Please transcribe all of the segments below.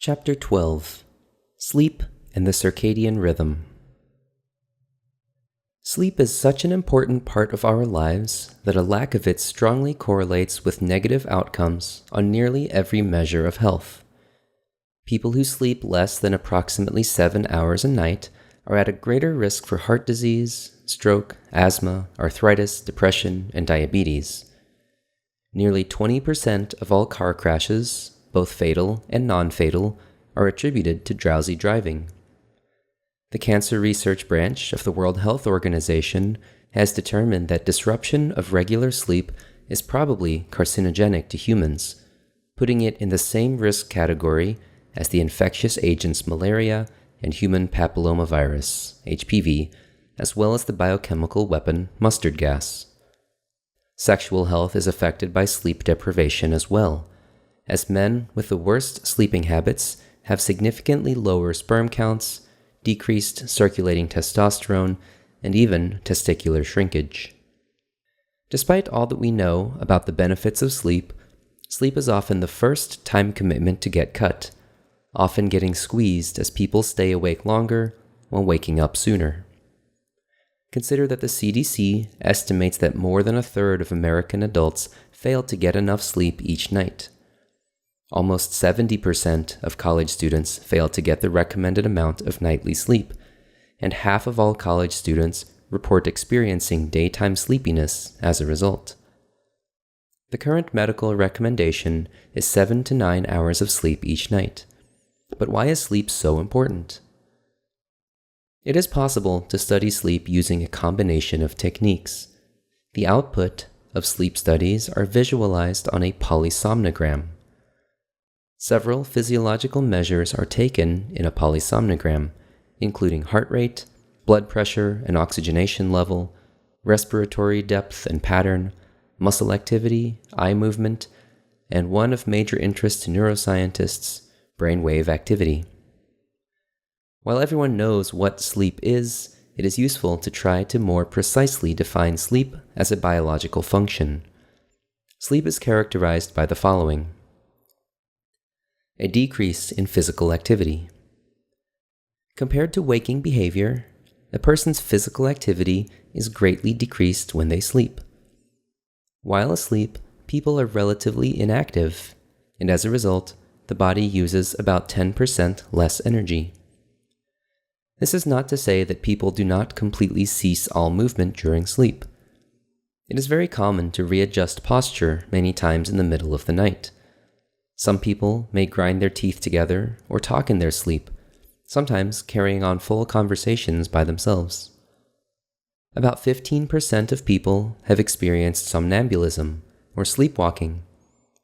Chapter 12: Sleep and the Circadian Rhythm. Sleep is such an important part of our lives that a lack of it strongly correlates with negative outcomes on nearly every measure of health. People who sleep less than approximately 7 hours a night are at a greater risk for heart disease, stroke, asthma, arthritis, depression, and diabetes. Nearly 20% of all car crashes, both fatal and non-fatal, are attributed to drowsy driving. The Cancer Research Branch of the World Health Organization has determined that disruption of regular sleep is probably carcinogenic to humans, putting it in the same risk category as the infectious agents malaria and human papillomavirus, HPV, as well as the biochemical weapon mustard gas. Sexual health is affected by sleep deprivation as well, as men with the worst sleeping habits have significantly lower sperm counts, decreased circulating testosterone, and even testicular shrinkage. Despite all that we know about the benefits of sleep, sleep is often the first time commitment to get cut, often getting squeezed as people stay awake longer while waking up sooner. Consider that the CDC estimates that more than a third of American adults fail to get enough sleep each night. Almost 70% of college students fail to get the recommended amount of nightly sleep, and half of all college students report experiencing daytime sleepiness as a result. The current medical recommendation is 7 to 9 hours of sleep each night. But why is sleep so important? It is possible to study sleep using a combination of techniques. The output of sleep studies are visualized on a polysomnogram. Several physiological measures are taken in a polysomnogram, including heart rate, blood pressure and oxygenation level, respiratory depth and pattern, muscle activity, eye movement, and one of major interest to neuroscientists, brainwave activity. While everyone knows what sleep is, it is useful to try to more precisely define sleep as a biological function. Sleep is characterized by the following: a decrease in physical activity. Compared to waking behavior, a person's physical activity is greatly decreased when they sleep. While asleep, people are relatively inactive, and as a result, the body uses about 10% less energy. This is not to say that people do not completely cease all movement during sleep. It is very common to readjust posture many times in the middle of the night. Some people may grind their teeth together or talk in their sleep, sometimes carrying on full conversations by themselves. About 15% of people have experienced somnambulism or sleepwalking,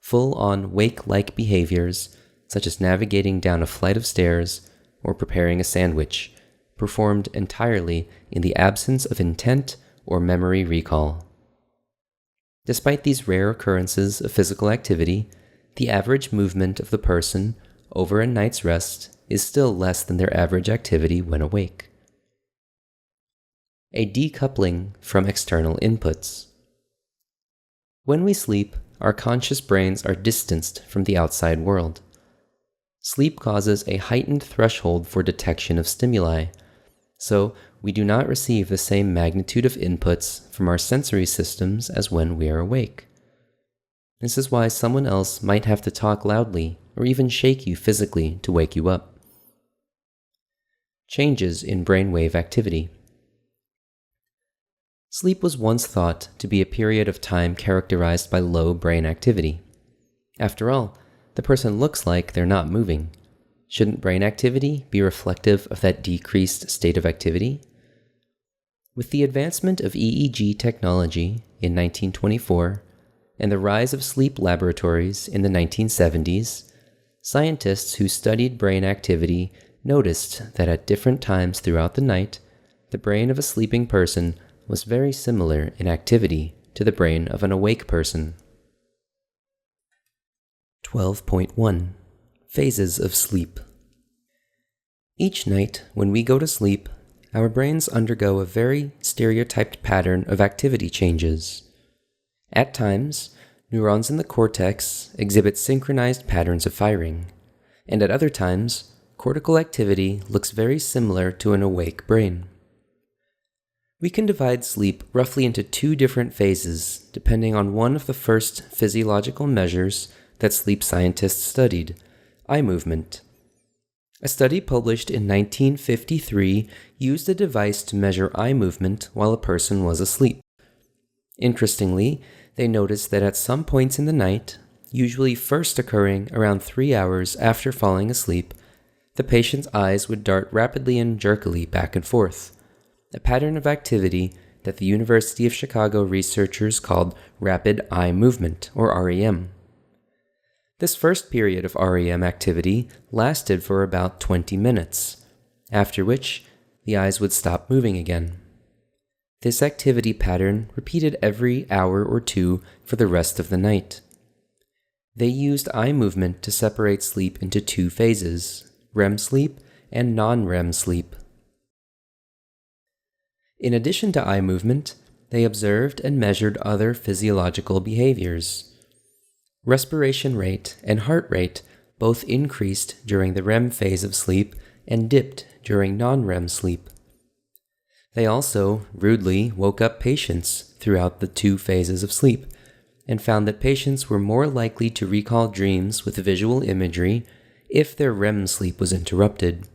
full-on wake-like behaviors such as navigating down a flight of stairs or preparing a sandwich, performed entirely in the absence of intent or memory recall. Despite these rare occurrences of physical activity, the average movement of the person over a night's rest is still less than their average activity when awake. A decoupling from external inputs. When we sleep, our conscious brains are distanced from the outside world. Sleep causes a heightened threshold for detection of stimuli, so we do not receive the same magnitude of inputs from our sensory systems as when we are awake. This is why someone else might have to talk loudly or even shake you physically to wake you up. Changes in brainwave activity. Sleep was once thought to be a period of time characterized by low brain activity. After all, the person looks like they're not moving. Shouldn't brain activity be reflective of that decreased state of activity? With the advancement of EEG technology in 1924, and the rise of sleep laboratories in the 1970s, scientists who studied brain activity noticed that at different times throughout the night, the brain of a sleeping person was very similar in activity to the brain of an awake person. 12.1 Phases of Sleep. Each night when we go to sleep, our brains undergo a very stereotyped pattern of activity changes. At times, neurons in the cortex exhibit synchronized patterns of firing, and at other times, cortical activity looks very similar to an awake brain. We can divide sleep roughly into two different phases, depending on one of the first physiological measures that sleep scientists studied, eye movement. A study published in 1953 used a device to measure eye movement while a person was asleep. Interestingly, they noticed that at some points in the night, usually first occurring around 3 hours after falling asleep, the patient's eyes would dart rapidly and jerkily back and forth, a pattern of activity that the University of Chicago researchers called rapid eye movement, or REM. This first period of REM activity lasted for about 20 minutes, after which the eyes would stop moving again. This activity pattern repeated every hour or two for the rest of the night. They used eye movement to separate sleep into two phases, REM sleep and non-REM sleep. In addition to eye movement, they observed and measured other physiological behaviors. Respiration rate and heart rate both increased during the REM phase of sleep and dipped during non-REM sleep. They also rudely woke up patients throughout the two phases of sleep and found that patients were more likely to recall dreams with visual imagery if their REM sleep was interrupted.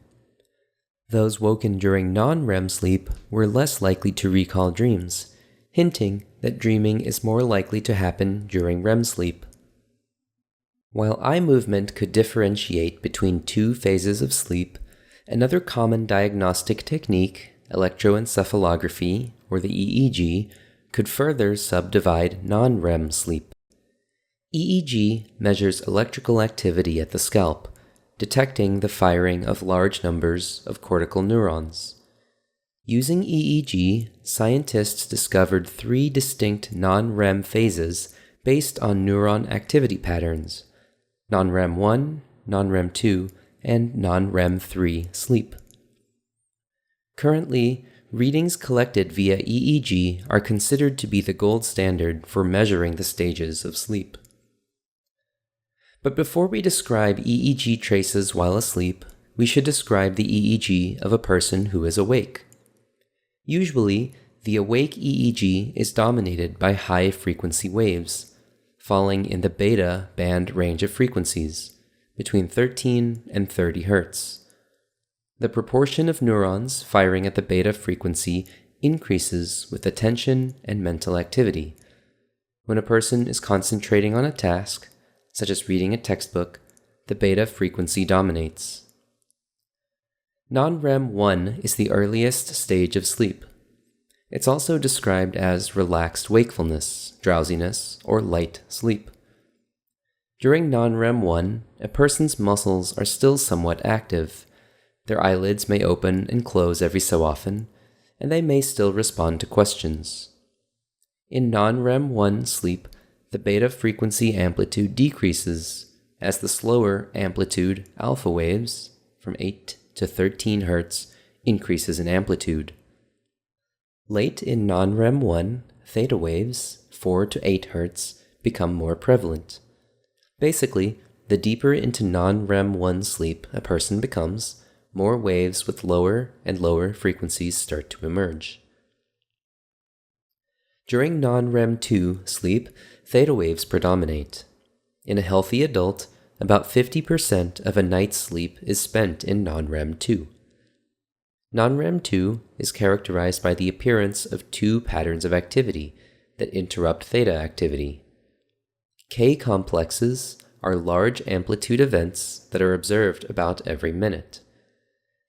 Those woken during non-REM sleep were less likely to recall dreams, hinting that dreaming is more likely to happen during REM sleep. While eye movement could differentiate between two phases of sleep, another common diagnostic technique, electroencephalography, or the EEG, could further subdivide non-REM sleep. EEG measures electrical activity at the scalp, detecting the firing of large numbers of cortical neurons. Using EEG, scientists discovered 3 distinct non-REM phases based on neuron activity patterns: non-REM 1, non-REM 2, and non-REM 3 sleep. Currently, readings collected via EEG are considered to be the gold standard for measuring the stages of sleep. But before we describe EEG traces while asleep, we should describe the EEG of a person who is awake. Usually, the awake EEG is dominated by high-frequency waves, falling in the beta band range of frequencies, between 13 and 30 Hz. The proportion of neurons firing at the beta frequency increases with attention and mental activity. When a person is concentrating on a task, such as reading a textbook, the beta frequency dominates. Non-REM 1 is the earliest stage of sleep. It's also described as relaxed wakefulness, drowsiness, or light sleep. During non-REM 1, a person's muscles are still somewhat active. Their eyelids may open and close every so often, and they may still respond to questions. In non-REM 1 sleep, the beta frequency amplitude decreases as the slower amplitude alpha waves, from 8 to 13 Hz, increases in amplitude. Late in non-REM 1, theta waves, 4 to 8 Hz, become more prevalent. Basically, the deeper into non-REM 1 sleep a person becomes, more waves with lower and lower frequencies start to emerge. During non-REM 2 sleep, theta waves predominate. In a healthy adult, about 50% of a night's sleep is spent in non-REM 2. Non-REM 2 is characterized by the appearance of 2 patterns of activity that interrupt theta activity. K-complexes are large amplitude events that are observed about every minute.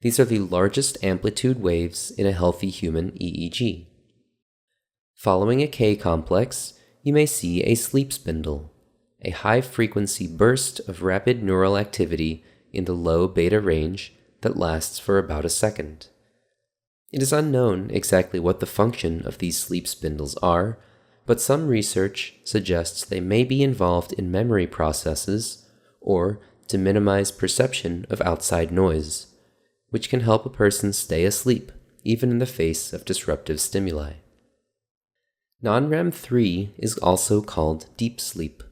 These are the largest amplitude waves in a healthy human EEG. Following a K-complex, you may see a sleep spindle, a high-frequency burst of rapid neural activity in the low beta range that lasts for about a second. It is unknown exactly what the function of these sleep spindles are, but some research suggests they may be involved in memory processes or to minimize perception of outside noise, which can help a person stay asleep even in the face of disruptive stimuli. Non-REM 3 is also called deep sleep.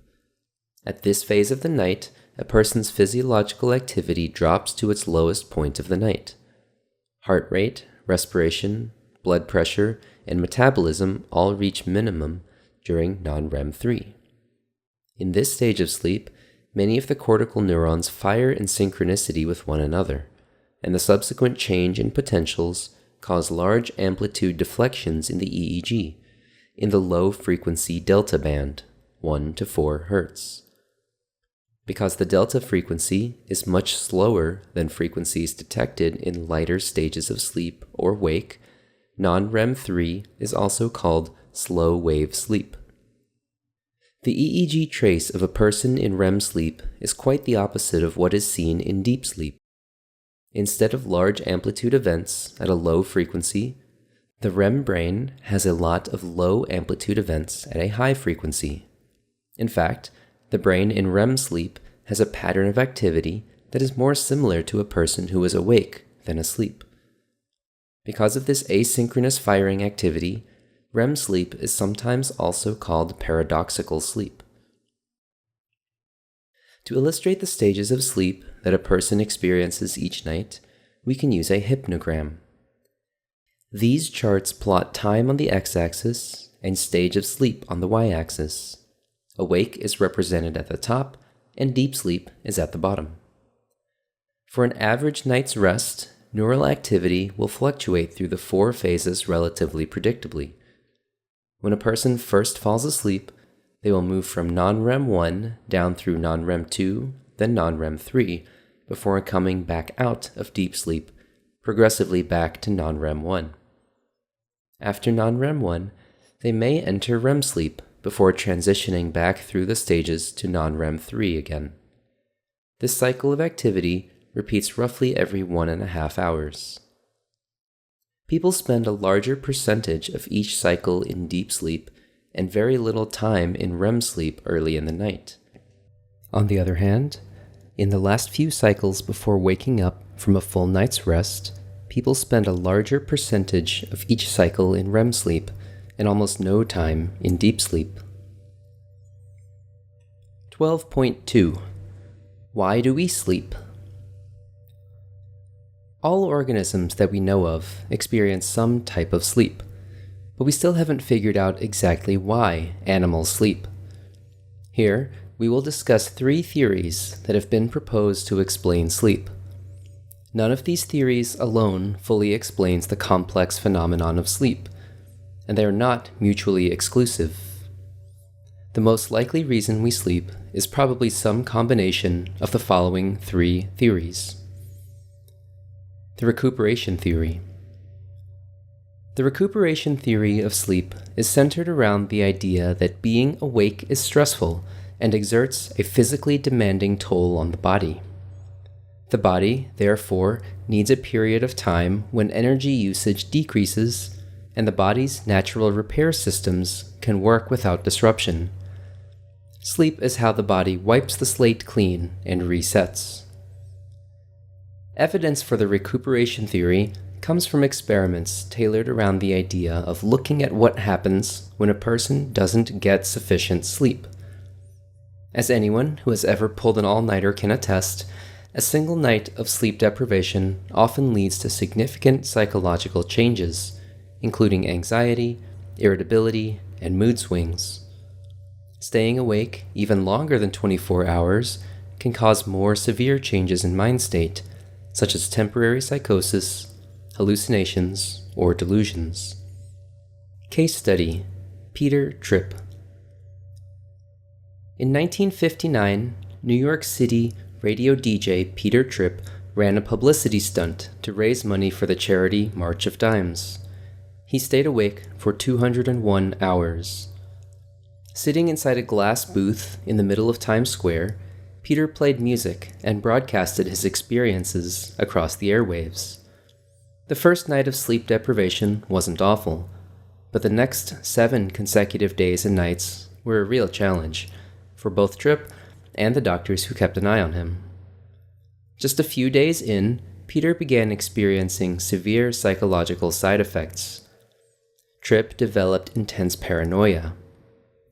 At this phase of the night, a person's physiological activity drops to its lowest point of the night. Heart rate, respiration, blood pressure, and metabolism all reach minimum during non-REM 3. In this stage of sleep, many of the cortical neurons fire in synchronicity with one another, and the subsequent change in potentials cause large amplitude deflections in the EEG, in the low-frequency delta band, 1 to 4 Hz. Because the delta frequency is much slower than frequencies detected in lighter stages of sleep or wake, non-REM 3 is also called slow-wave sleep. The EEG trace of a person in REM sleep is quite the opposite of what is seen in deep sleep. Instead of large amplitude events at a low frequency, the REM brain has a lot of low amplitude events at a high frequency. In fact, the brain in REM sleep has a pattern of activity that is more similar to a person who is awake than asleep. Because of this asynchronous firing activity, REM sleep is sometimes also called paradoxical sleep. To illustrate the stages of sleep that a person experiences each night, we can use a hypnogram. These charts plot time on the x-axis and stage of sleep on the y-axis. Awake is represented at the top, and deep sleep is at the bottom. For an average night's rest, neural activity will fluctuate through the 4 phases relatively predictably. When a person first falls asleep, they will move from non-REM 1 down through non-REM 2, then non-REM 3, before coming back out of deep sleep, progressively back to non-REM 1. After non-REM 1, they may enter REM sleep before transitioning back through the stages to non-REM 3 again. This cycle of activity repeats roughly every 1.5 hours. People spend a larger percentage of each cycle in deep sleep and very little time in REM sleep early in the night. On the other hand, in the last few cycles before waking up from a full night's rest, people spend a larger percentage of each cycle in REM sleep and almost no time in deep sleep. 12.2. Why do we sleep? All organisms that we know of experience some type of sleep, but we still haven't figured out exactly why animals sleep. Here, we will discuss 3 theories that have been proposed to explain sleep. None of these theories alone fully explains the complex phenomenon of sleep, and they are not mutually exclusive. The most likely reason we sleep is probably some combination of the following 3 theories. The recuperation theory. The recuperation theory of sleep is centered around the idea that being awake is stressful and exerts a physically demanding toll on the body. The body, therefore, needs a period of time when energy usage decreases and the body's natural repair systems can work without disruption. Sleep is how the body wipes the slate clean and resets. Evidence for the recuperation theory comes from experiments tailored around the idea of looking at what happens when a person doesn't get sufficient sleep. As anyone who has ever pulled an all-nighter can attest, a single night of sleep deprivation often leads to significant psychological changes, including anxiety, irritability, and mood swings. Staying awake even longer than 24 hours can cause more severe changes in mind state, such as temporary psychosis, hallucinations, or delusions. Case study: Peter Tripp. In 1959, New York City radio DJ Peter Tripp ran a publicity stunt to raise money for the charity March of Dimes. He stayed awake for 201 hours. Sitting inside a glass booth in the middle of Times Square, Peter played music and broadcasted his experiences across the airwaves. The first night of sleep deprivation wasn't awful, but the next 7 consecutive days and nights were a real challenge for both Tripp and the doctors who kept an eye on him. Just a few days in, Peter began experiencing severe psychological side effects. Tripp developed intense paranoia.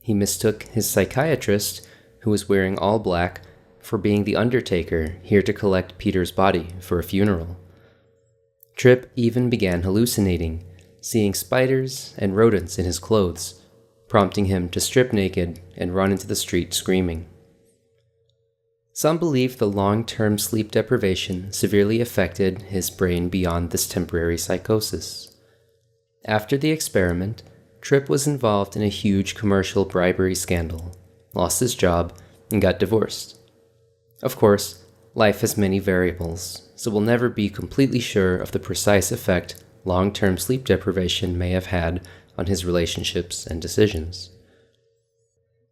He mistook his psychiatrist, who was wearing all black, for being the undertaker here to collect Peter's body for a funeral. Trip even began hallucinating, seeing spiders and rodents in his clothes, prompting him to strip naked and run into the street screaming. Some believe the long-term sleep deprivation severely affected his brain beyond this temporary psychosis. After the experiment, Tripp was involved in a huge commercial bribery scandal, lost his job, and got divorced. Of course, life has many variables, so we'll never be completely sure of the precise effect long-term sleep deprivation may have had on his relationships and decisions.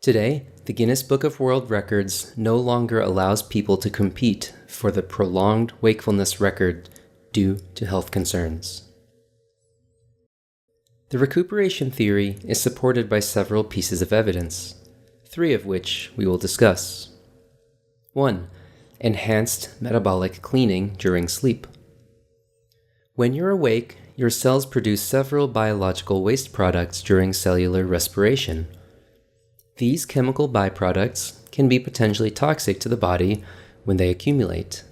Today, the Guinness Book of World Records no longer allows people to compete for the prolonged wakefulness record due to health concerns. The recuperation theory is supported by several pieces of evidence, 3 of which we will discuss. 1. Enhanced metabolic cleaning during sleep. When you're awake, your cells produce several biological waste products during cellular respiration. These chemical byproducts can be potentially toxic to the body when they accumulate.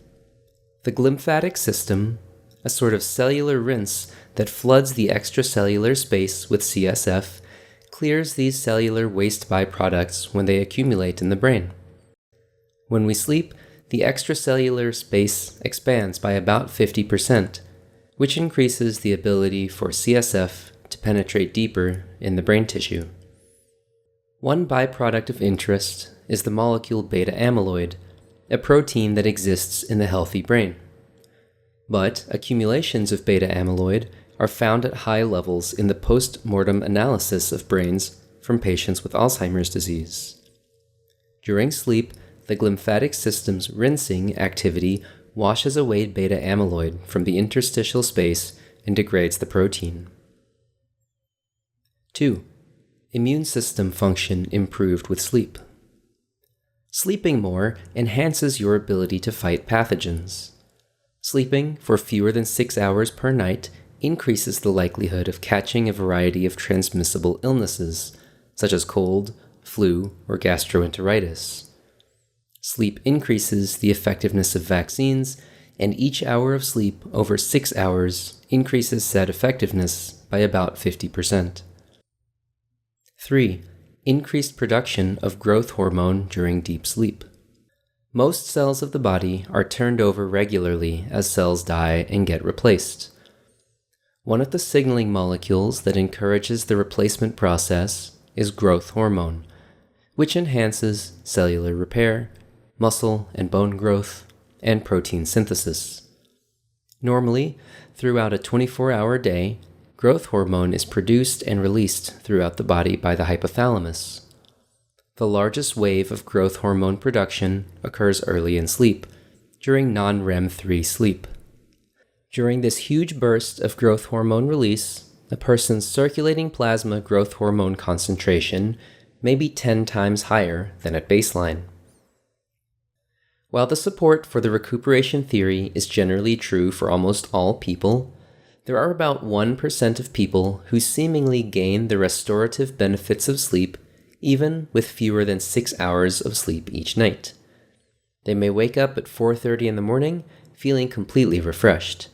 The glymphatic system, a sort of cellular rinse that floods the extracellular space with CSF, clears these cellular waste byproducts when they accumulate in the brain. When we sleep, the extracellular space expands by about 50%, which increases the ability for CSF to penetrate deeper in the brain tissue. One byproduct of interest is the molecule beta amyloid, a protein that exists in the healthy brain. But accumulations of beta amyloid are found at high levels in the post-mortem analysis of brains from patients with Alzheimer's disease. During sleep, the glymphatic system's rinsing activity washes away beta amyloid from the interstitial space and degrades the protein. 2. Immune system function improved with sleep. Sleeping more enhances your ability to fight pathogens. Sleeping for fewer than 6 hours per night increases the likelihood of catching a variety of transmissible illnesses, such as cold, flu, or gastroenteritis. Sleep increases the effectiveness of vaccines, and each hour of sleep over 6 hours increases said effectiveness by about 50%. 3. Increased production of growth hormone during deep sleep. Most cells of the body are turned over regularly as cells die and get replaced. One of the signaling molecules that encourages the replacement process is growth hormone, which enhances cellular repair, muscle and bone growth, and protein synthesis. Normally, throughout a 24-hour day, growth hormone is produced and released throughout the body by the hypothalamus. The largest wave of growth hormone production occurs early in sleep, during non-REM 3 sleep. During this huge burst of growth hormone release, a person's circulating plasma growth hormone concentration may be 10 times higher than at baseline. While the support for the recuperation theory is generally true for almost all people, there are about 1% of people who seemingly gain the restorative benefits of sleep even with fewer than 6 hours of sleep each night. They may wake up at 4:30 in the morning feeling completely refreshed.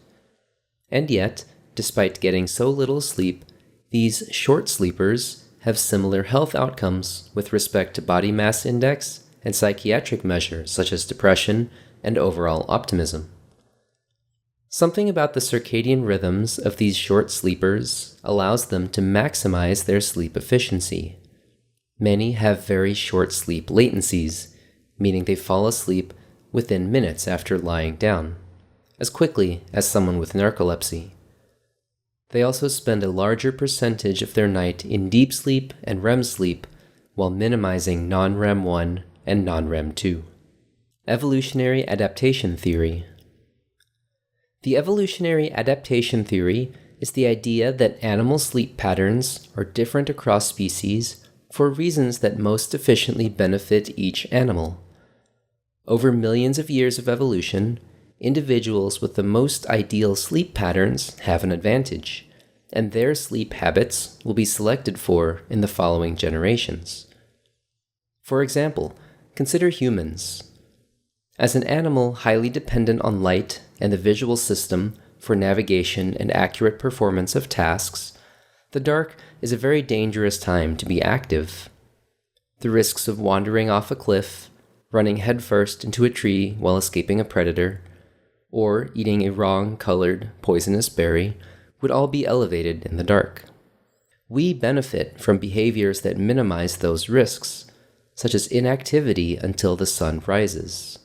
And yet, despite getting so little sleep, these short sleepers have similar health outcomes with respect to body mass index and psychiatric measures such as depression and overall optimism. Something about the circadian rhythms of these short sleepers allows them to maximize their sleep efficiency. Many have very short sleep latencies, meaning they fall asleep within minutes after lying down, as quickly as someone with narcolepsy. They also spend a larger percentage of their night in deep sleep and REM sleep while minimizing non-REM 1 and non-REM 2. Evolutionary adaptation theory. The evolutionary adaptation theory is the idea that animal sleep patterns are different across species for reasons that most efficiently benefit each animal. Over millions of years of evolution, individuals with the most ideal sleep patterns have an advantage, and their sleep habits will be selected for in the following generations. For example, consider humans. As an animal highly dependent on light and the visual system for navigation and accurate performance of tasks, the dark is a very dangerous time to be active. The risks of wandering off a cliff, running headfirst into a tree while escaping a predator, or eating a wrong-colored, poisonous berry would all be elevated in the dark. We benefit from behaviors that minimize those risks, such as inactivity until the sun rises.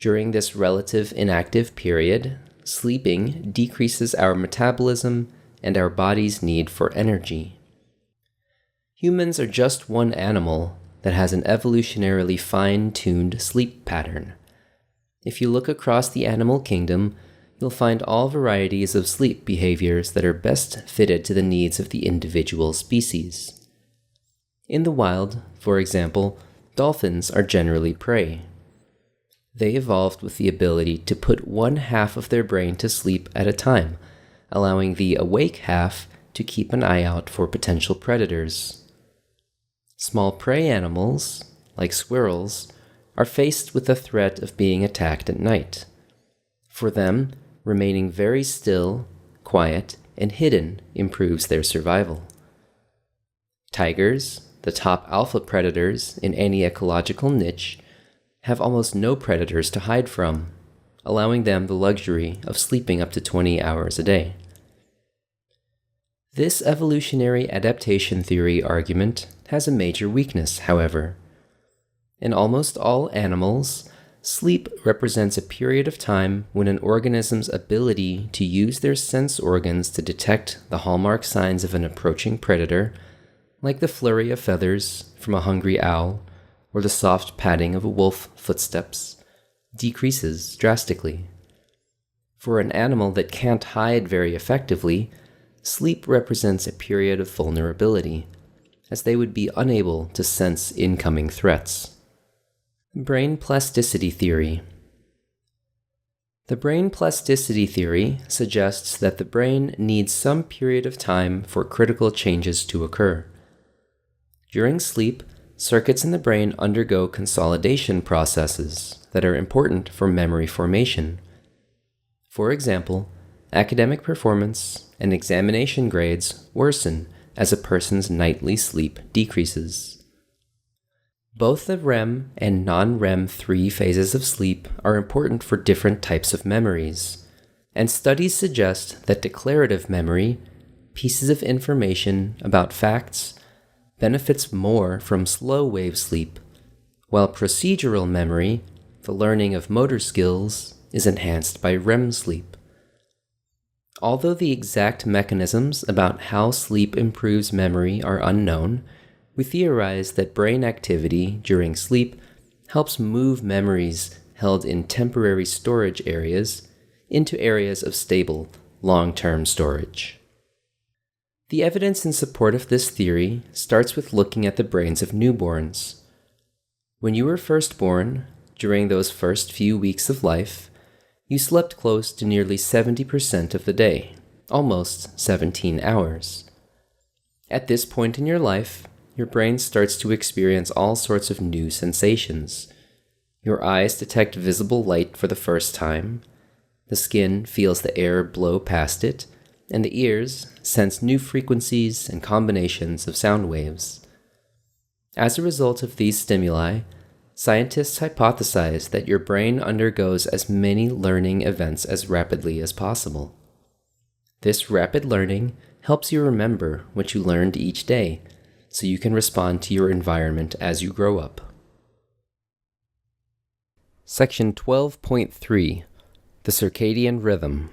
During this relative inactive period, sleeping decreases our metabolism and our body's need for energy. Humans are just one animal that has an evolutionarily fine-tuned sleep pattern. If you look across the animal kingdom, you'll find all varieties of sleep behaviors that are best fitted to the needs of the individual species. In the wild, for example, dolphins are generally prey. They evolved with the ability to put one half of their brain to sleep at a time, allowing the awake half to keep an eye out for potential predators. Small prey animals, like squirrels, are faced with the threat of being attacked at night. For them, remaining very still, quiet, and hidden improves their survival. Tigers, the top alpha predators in any ecological niche, have almost no predators to hide from, allowing them the luxury of sleeping up to 20 hours a day. This evolutionary adaptation theory argument has a major weakness, however. In almost all animals, sleep represents a period of time when an organism's ability to use their sense organs to detect the hallmark signs of an approaching predator, like the flurry of feathers from a hungry owl or the soft padding of a wolf's footsteps, decreases drastically. For an animal that can't hide very effectively, sleep represents a period of vulnerability, as they would be unable to sense incoming threats. Brain plasticity theory. The brain plasticity theory suggests that the brain needs some period of time for critical changes to occur. During sleep, circuits in the brain undergo consolidation processes that are important for memory formation. For example, academic performance and examination grades worsen as a person's nightly sleep decreases. Both the REM and non-REM 3 phases of sleep are important for different types of memories, and studies suggest that declarative memory, pieces of information about facts, benefits more from slow-wave sleep, while procedural memory, the learning of motor skills, is enhanced by REM sleep. Although the exact mechanisms about how sleep improves memory are unknown, we theorize that brain activity during sleep helps move memories held in temporary storage areas into areas of stable, long-term storage. The evidence in support of this theory starts with looking at the brains of newborns. When you were first born, during those first few weeks of life, you slept close to nearly 70% of the day, almost 17 hours. At this point in your life, your brain starts to experience all sorts of new sensations. Your eyes detect visible light for the first time, the skin feels the air blow past it, and the ears sense new frequencies and combinations of sound waves. As a result of these stimuli, scientists hypothesize that your brain undergoes as many learning events as rapidly as possible. This rapid learning helps you remember what you learned each day, so you can respond to your environment as you grow up. Section 12.3. The Circadian Rhythm.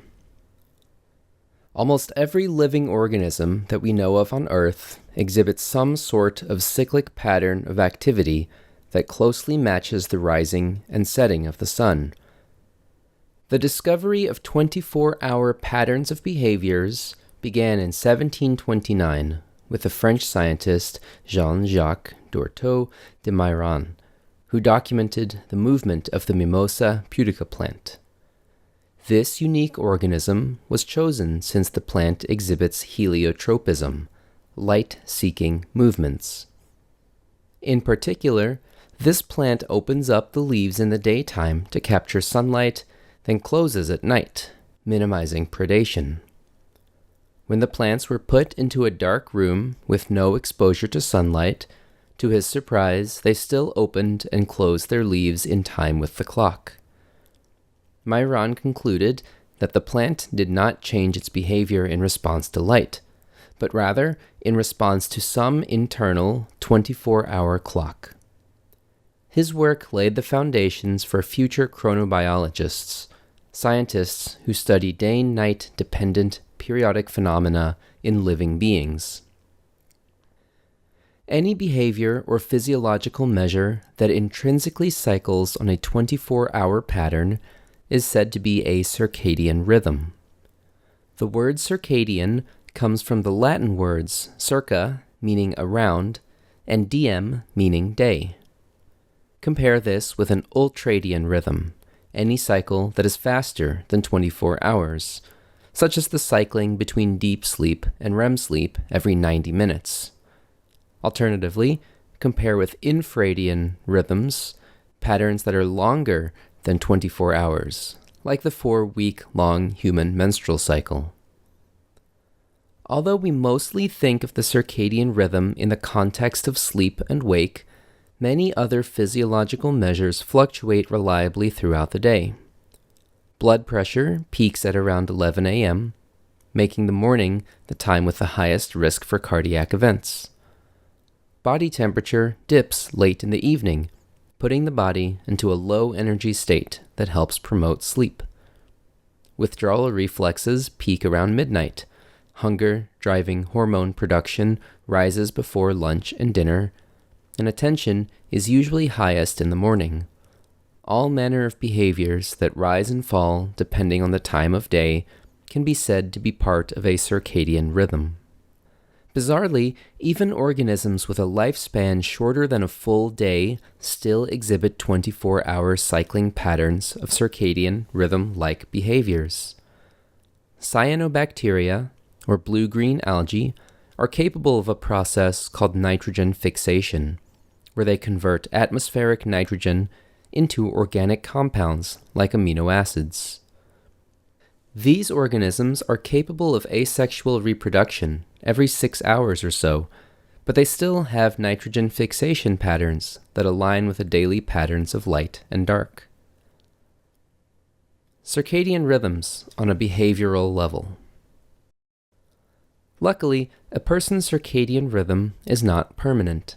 Almost every living organism that we know of on Earth exhibits some sort of cyclic pattern of activity that closely matches the rising and setting of the sun. The discovery of 24-hour patterns of behaviors began in 1729 with the French scientist Jean-Jacques Dorteau de Mairan, who documented the movement of the Mimosa pudica plant. This unique organism was chosen since the plant exhibits heliotropism, light-seeking movements. In particular, This plant opens up the leaves in the daytime to capture sunlight, then closes at night, minimizing predation. When the plants were put into a dark room with no exposure to sunlight, to his surprise, they still opened and closed their leaves in time with the clock. Myron concluded that the plant did not change its behavior in response to light, but rather in response to some internal 24-hour clock. His work laid the foundations for future chronobiologists, scientists who study day-night dependent periodic phenomena in living beings. Any behavior or physiological measure that intrinsically cycles on a 24-hour pattern is said to be a circadian rhythm. The word circadian comes from the Latin words circa, meaning around, and diem, meaning day. Compare this with an ultradian rhythm, any cycle that is faster than 24 hours, such as the cycling between deep sleep and REM sleep every 90 minutes. Alternatively, compare with infradian rhythms, patterns that are longer than 24 hours, like the 4-week-long human menstrual cycle. Although we mostly think of the circadian rhythm in the context of sleep and wake, many other physiological measures fluctuate reliably throughout the day. Blood pressure peaks at around 11 a.m., making the morning the time with the highest risk for cardiac events. Body temperature dips late in the evening, putting the body into a low-energy state that helps promote sleep. Withdrawal reflexes peak around midnight. Hunger driving hormone production rises before lunch and dinner, and attention is usually highest in the morning. All manner of behaviors that rise and fall depending on the time of day can be said to be part of a circadian rhythm. Bizarrely, even organisms with a lifespan shorter than a full day still exhibit 24-hour cycling patterns of circadian rhythm-like behaviors. Cyanobacteria, or blue-green algae, are capable of a process called nitrogen fixation, where they convert atmospheric nitrogen into organic compounds like amino acids. These organisms are capable of asexual reproduction every 6 hours or so, but they still have nitrogen fixation patterns that align with the daily patterns of light and dark. Circadian rhythms on a behavioral level. Luckily, a person's circadian rhythm is not permanent.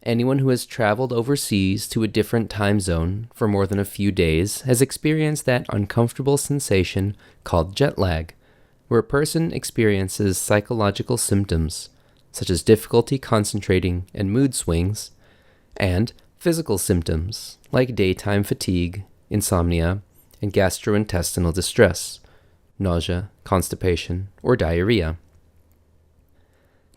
Anyone who has traveled overseas to a different time zone for more than a few days has experienced that uncomfortable sensation called jet lag, where a person experiences psychological symptoms, such as difficulty concentrating and mood swings, and physical symptoms, like daytime fatigue, insomnia, and gastrointestinal distress, nausea, constipation, or diarrhea.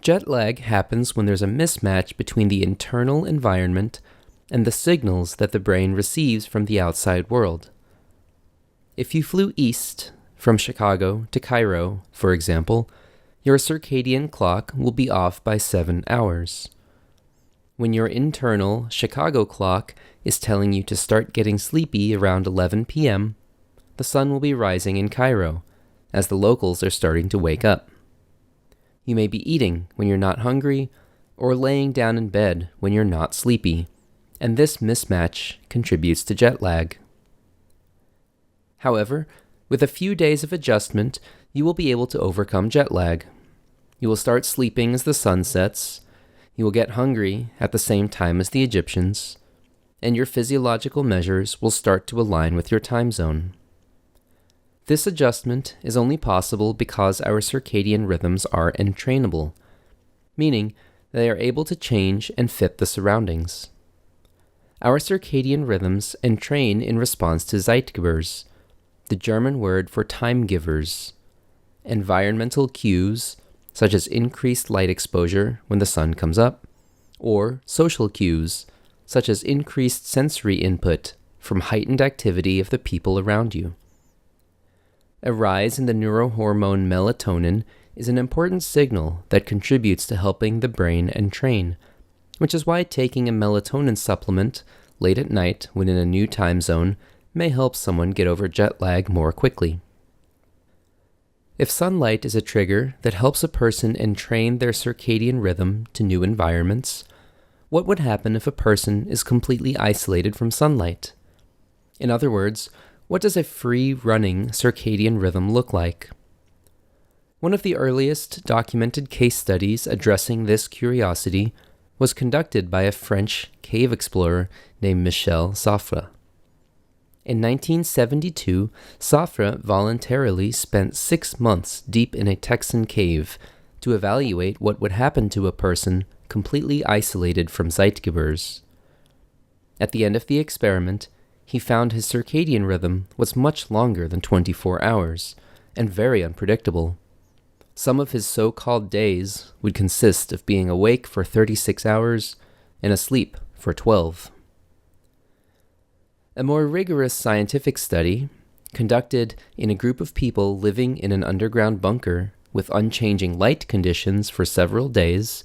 Jet lag happens when there's a mismatch between the internal environment and the signals that the brain receives from the outside world. If you flew east from Chicago to Cairo, for example, your circadian clock will be off by 7 hours. When your internal Chicago clock is telling you to start getting sleepy around 11 p.m., the sun will be rising in Cairo, as the locals are starting to wake up. You may be eating when you're not hungry, or laying down in bed when you're not sleepy, and this mismatch contributes to jet lag. However, with a few days of adjustment, you will be able to overcome jet lag. You will start sleeping as the sun sets, you will get hungry at the same time as the Egyptians, and your physiological measures will start to align with your time zone. This adjustment is only possible because our circadian rhythms are entrainable, meaning they are able to change and fit the surroundings. Our circadian rhythms entrain in response to Zeitgebers, the German word for time givers, environmental cues such as increased light exposure when the sun comes up, or social cues such as increased sensory input from heightened activity of the people around you. A rise in the neurohormone melatonin is an important signal that contributes to helping the brain entrain, which is why taking a melatonin supplement late at night when in a new time zone may help someone get over jet lag more quickly. If sunlight is a trigger that helps a person entrain their circadian rhythm to new environments, what would happen if a person is completely isolated from sunlight? In other words, what does a free-running circadian rhythm look like? One of the earliest documented case studies addressing this curiosity was conducted by a French cave explorer named Michel Safra. In 1972, Safra voluntarily spent 6 months deep in a Texan cave to evaluate what would happen to a person completely isolated from Zeitgebers. At the end of the experiment, he found his circadian rhythm was much longer than 24 hours, and very unpredictable. Some of his so-called days would consist of being awake for 36 hours and asleep for 12. A more rigorous scientific study, conducted in a group of people living in an underground bunker with unchanging light conditions for several days,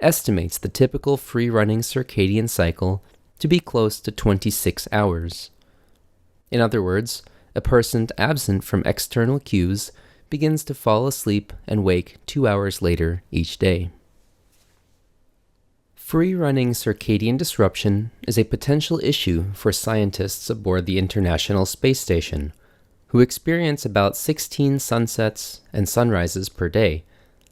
estimates the typical free-running circadian cycle to be close to 26 hours. In other words, a person absent from external cues begins to fall asleep and wake 2 hours later each day. Free-running circadian disruption is a potential issue for scientists aboard the International Space Station, who experience about 16 sunsets and sunrises per day,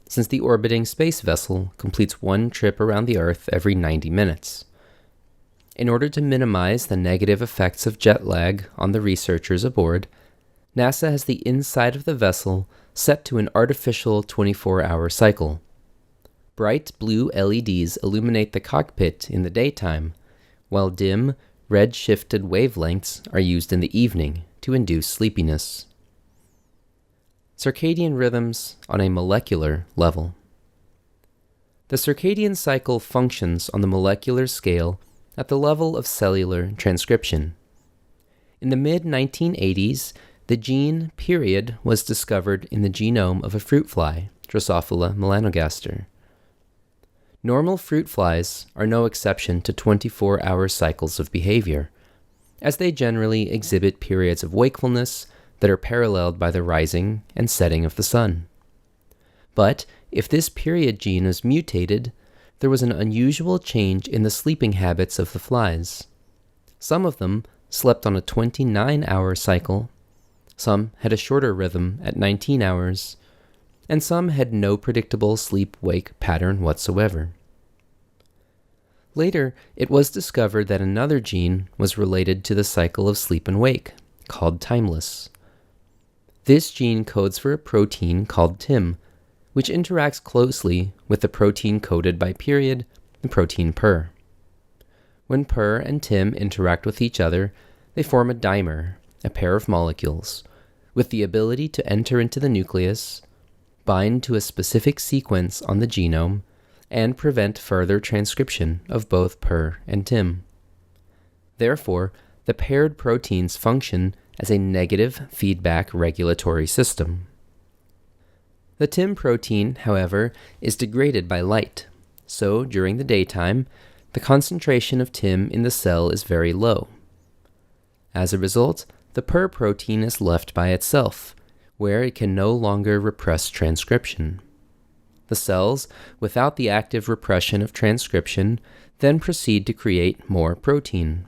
since the orbiting space vessel completes one trip around the Earth every 90 minutes. In order to minimize the negative effects of jet lag on the researchers aboard, NASA has the inside of the vessel set to an artificial 24-hour cycle. Bright blue LEDs illuminate the cockpit in the daytime, while dim, red-shifted wavelengths are used in the evening to induce sleepiness. Circadian rhythms on a molecular level. The circadian cycle functions on the molecular scale at the level of cellular transcription. In the mid-1980s, the gene period was discovered in the genome of a fruit fly, Drosophila melanogaster. Normal fruit flies are no exception to 24-hour cycles of behavior, as they generally exhibit periods of wakefulness that are paralleled by the rising and setting of the sun. But if this period gene was mutated, there was an unusual change in the sleeping habits of the flies. Some of them slept on a 29-hour cycle, some had a shorter rhythm at 19 hours, and some had no predictable sleep-wake pattern whatsoever. Later, it was discovered that another gene was related to the cycle of sleep and wake, called timeless. This gene codes for a protein called TIM, which interacts closely with the protein coded by period, the protein PER. When PER and TIM interact with each other, they form a dimer, a pair of molecules, with the ability to enter into the nucleus, bind to a specific sequence on the genome, and prevent further transcription of both PER and TIM. Therefore, the paired proteins function as a negative feedback regulatory system. The TIM protein, however, is degraded by light, so during the daytime, the concentration of TIM in the cell is very low. As a result, the PER protein is left by itself, where it can no longer repress transcription. The cells, without the active repression of transcription, then proceed to create more protein.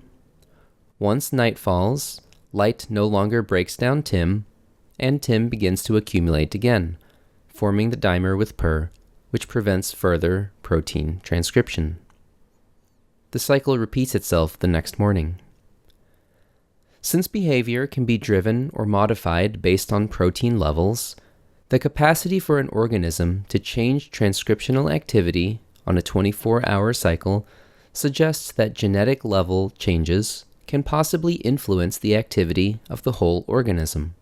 Once night falls, light no longer breaks down TIM, and TIM begins to accumulate again, forming the dimer with PER, which prevents further protein transcription. The cycle repeats itself the next morning. Since behavior can be driven or modified based on protein levels, the capacity for an organism to change transcriptional activity on a 24-hour cycle suggests that genetic level changes can possibly influence the activity of the whole organism.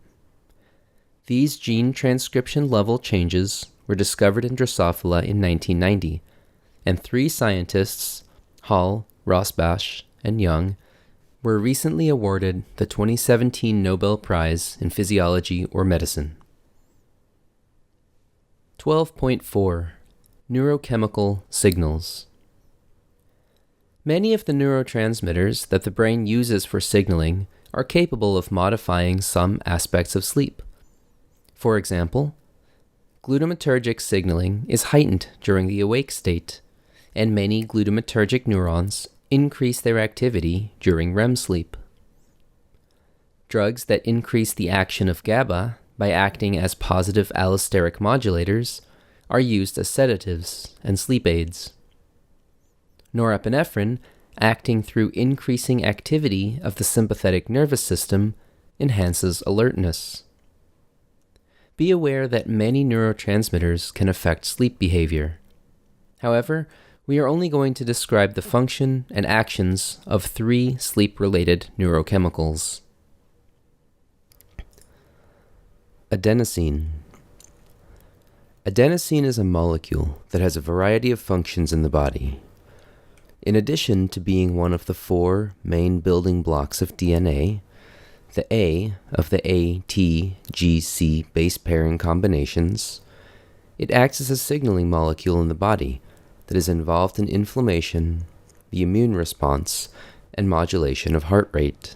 These gene transcription level changes were discovered in Drosophila in 1990, and 3 scientists, Hall, Rosbach, and Young, were recently awarded the 2017 Nobel Prize in Physiology or Medicine. 12.4 Neurochemical Signals. Many of the neurotransmitters that the brain uses for signaling are capable of modifying some aspects of sleep. For example, glutamatergic signaling is heightened during the awake state, and many glutamatergic neurons increase their activity during REM sleep. Drugs that increase the action of GABA by acting as positive allosteric modulators are used as sedatives and sleep aids. Norepinephrine, acting through increasing activity of the sympathetic nervous system, enhances alertness. Be aware that many neurotransmitters can affect sleep behavior. However, we are only going to describe the function and actions of 3 sleep-related neurochemicals. Adenosine. Adenosine is a molecule that has a variety of functions in the body. In addition to being one of the 4 main building blocks of DNA, the A of the A-T-G-C base pairing combinations, it acts as a signaling molecule in the body that is involved in inflammation, the immune response, and modulation of heart rate.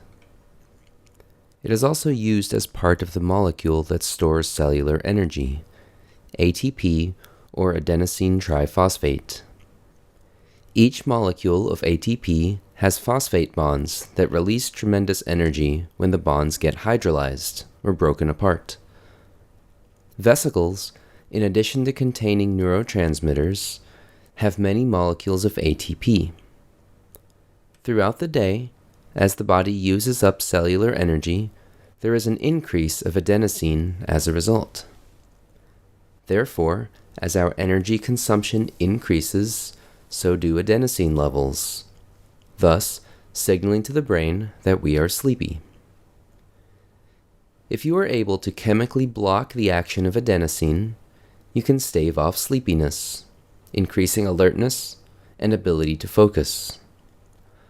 It is also used as part of the molecule that stores cellular energy, ATP or adenosine triphosphate. Each molecule of ATP has phosphate bonds that release tremendous energy when the bonds get hydrolyzed or broken apart. Vesicles, in addition to containing neurotransmitters, have many molecules of ATP. Throughout the day, as the body uses up cellular energy, there is an increase of adenosine as a result. Therefore, as our energy consumption increases, so do adenosine levels, thus signaling to the brain that we are sleepy. If you are able to chemically block the action of adenosine, you can stave off sleepiness, increasing alertness and ability to focus.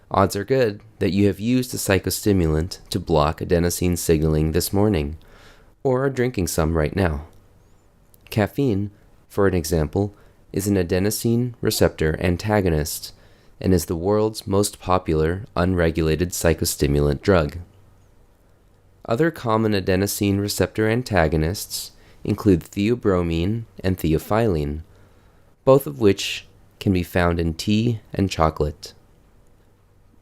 Odds are good that you have used a psychostimulant to block adenosine signaling this morning, or are drinking some right now. Caffeine, for an example, is an adenosine receptor antagonist and is the world's most popular unregulated psychostimulant drug. Other common adenosine receptor antagonists include theobromine and theophylline, both of which can be found in tea and chocolate.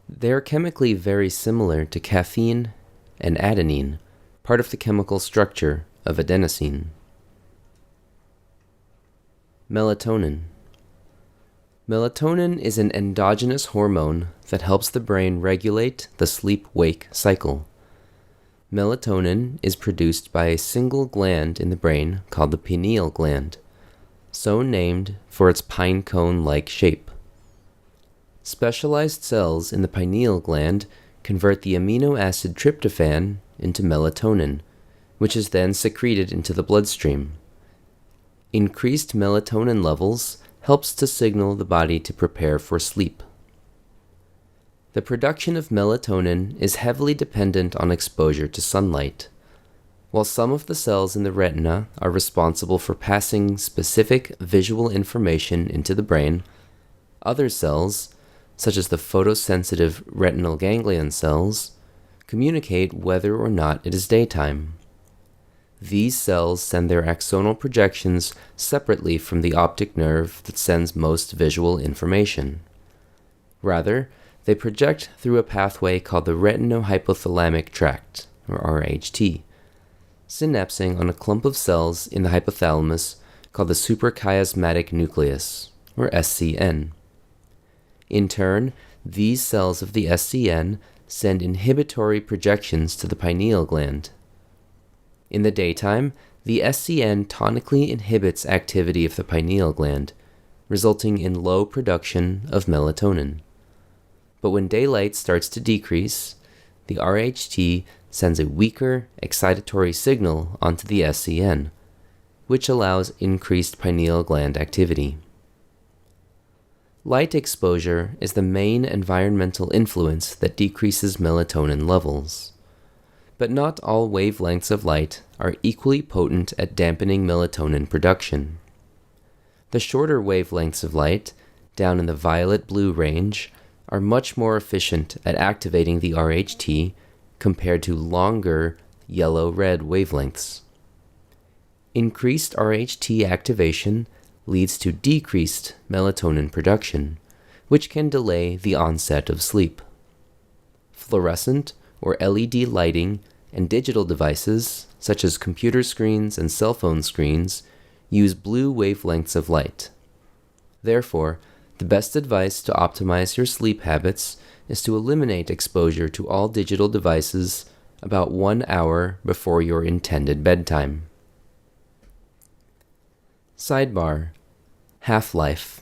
They are chemically very similar to caffeine and adenine, part of the chemical structure of adenosine. Melatonin. Melatonin is an endogenous hormone that helps the brain regulate the sleep-wake cycle. Melatonin is produced by a single gland in the brain called the pineal gland, so named for its pine cone-like shape. Specialized cells in the pineal gland convert the amino acid tryptophan into melatonin, which is then secreted into the bloodstream. Increased melatonin levels helps to signal the body to prepare for sleep. The production of melatonin is heavily dependent on exposure to sunlight. While some of the cells in the retina are responsible for passing specific visual information into the brain, other cells, such as the photosensitive retinal ganglion cells, communicate whether or not it is daytime. These cells send their axonal projections separately from the optic nerve that sends most visual information. Rather, they project through a pathway called the retinohypothalamic tract, or RHT, synapsing on a clump of cells in the hypothalamus called the suprachiasmatic nucleus, or SCN. In turn, these cells of the SCN send inhibitory projections to the pineal gland. In the daytime, the SCN tonically inhibits activity of the pineal gland, resulting in low production of melatonin. But when daylight starts to decrease, the RHT sends a weaker excitatory signal onto the SCN, which allows increased pineal gland activity. Light exposure is the main environmental influence that decreases melatonin levels. But not all wavelengths of light are equally potent at dampening melatonin production. The shorter wavelengths of light, down in the violet-blue range, are much more efficient at activating the RHT compared to longer yellow-red wavelengths. Increased RHT activation leads to decreased melatonin production, which can delay the onset of sleep. Fluorescent or LED lighting and digital devices, such as computer screens and cell phone screens, use blue wavelengths of light. Therefore, the best advice to optimize your sleep habits is to eliminate exposure to all digital devices about 1 hour before your intended bedtime. Sidebar: half-life.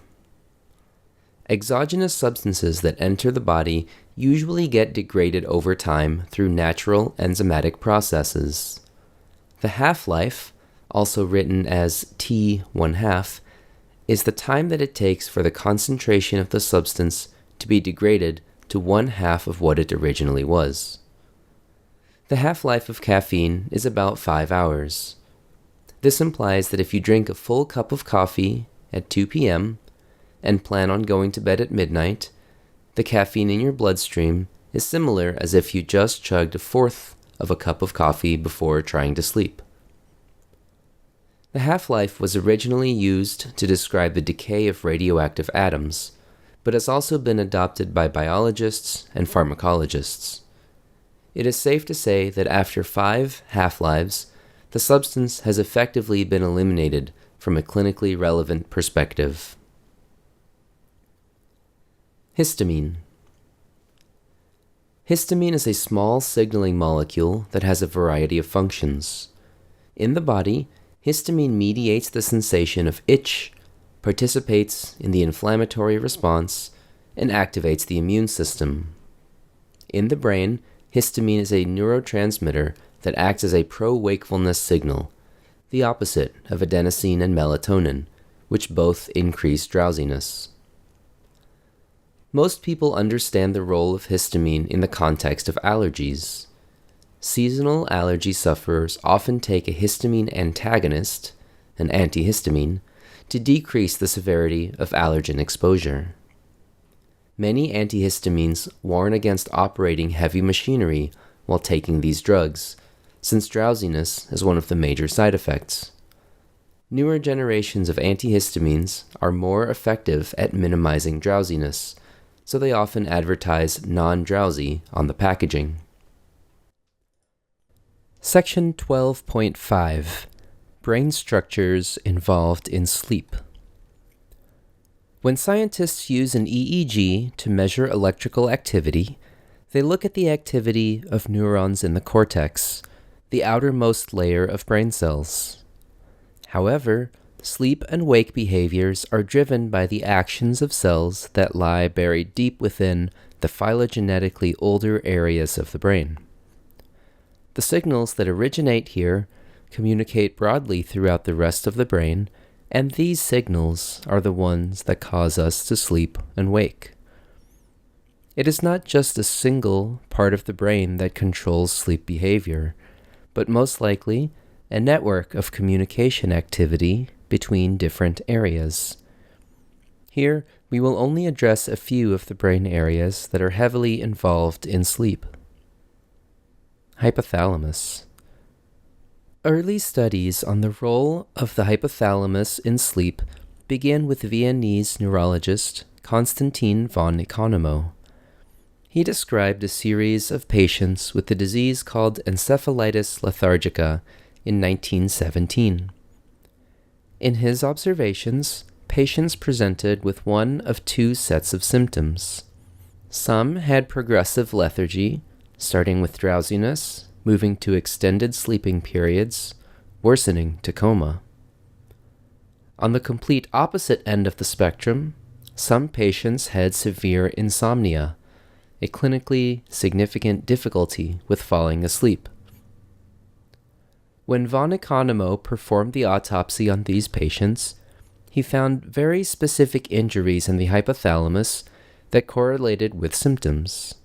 Exogenous substances that enter the body usually get degraded over time through natural enzymatic processes. The half-life, also written as T1/2, is the time that it takes for the concentration of the substance to be degraded to 1/2 of what it originally was. The half-life of caffeine is about 5 hours. This implies that if you drink a full cup of coffee at 2 p.m. and plan on going to bed at midnight, the caffeine in your bloodstream is similar as if you just chugged a fourth of a cup of coffee before trying to sleep. The half-life was originally used to describe the decay of radioactive atoms, but has also been adopted by biologists and pharmacologists. It is safe to say that after 5 half-lives, the substance has effectively been eliminated from a clinically relevant perspective. Histamine. Histamine is a small signaling molecule that has a variety of functions. In the body, histamine mediates the sensation of itch, participates in the inflammatory response, and activates the immune system. In the brain, histamine is a neurotransmitter that acts as a pro-wakefulness signal, the opposite of adenosine and melatonin, which both increase drowsiness. Most people understand the role of histamine in the context of allergies. Seasonal allergy sufferers often take a histamine antagonist, an antihistamine, to decrease the severity of allergen exposure. Many antihistamines warn against operating heavy machinery while taking these drugs, since drowsiness is one of the major side effects. Newer generations of antihistamines are more effective at minimizing drowsiness, so they often advertise non-drowsy on the packaging. Section 12.5 Brain Structures Involved in Sleep. When scientists use an EEG to measure electrical activity, they look at the activity of neurons in the cortex, the outermost layer of brain cells. However, sleep and wake behaviors are driven by the actions of cells that lie buried deep within the phylogenetically older areas of the brain. The signals that originate here communicate broadly throughout the rest of the brain, and these signals are the ones that cause us to sleep and wake. It is not just a single part of the brain that controls sleep behavior, but most likely a network of communication activity between different areas. Here, we will only address a few of the brain areas that are heavily involved in sleep. Hypothalamus. Early studies on the role of the hypothalamus in sleep began with Viennese neurologist Konstantin von Economo. He described a series of patients with a disease called encephalitis lethargica in 1917. In his observations, patients presented with one of two sets of symptoms. Some had progressive lethargy, starting with drowsiness, moving to extended sleeping periods, worsening to coma. On the complete opposite end of the spectrum, some patients had severe insomnia, a clinically significant difficulty with falling asleep. When von Economo performed the autopsy on these patients, he found very specific injuries in the hypothalamus that correlated with symptoms.